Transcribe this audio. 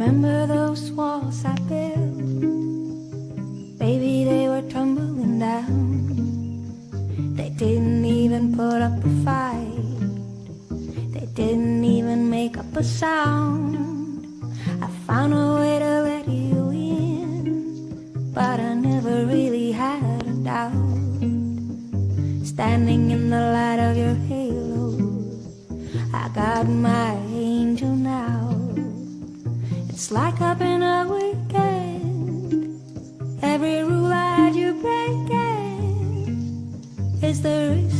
Remember those walls I built? Baby, they were tumbling down. They didn't even put up a fight. They didn't even make up a sound. I found a way to let you in, but I never really had a doubt. Standing in the light of your halo, I got my angel now. It's like I've been a weekend. Every rule I had you breaking is the reason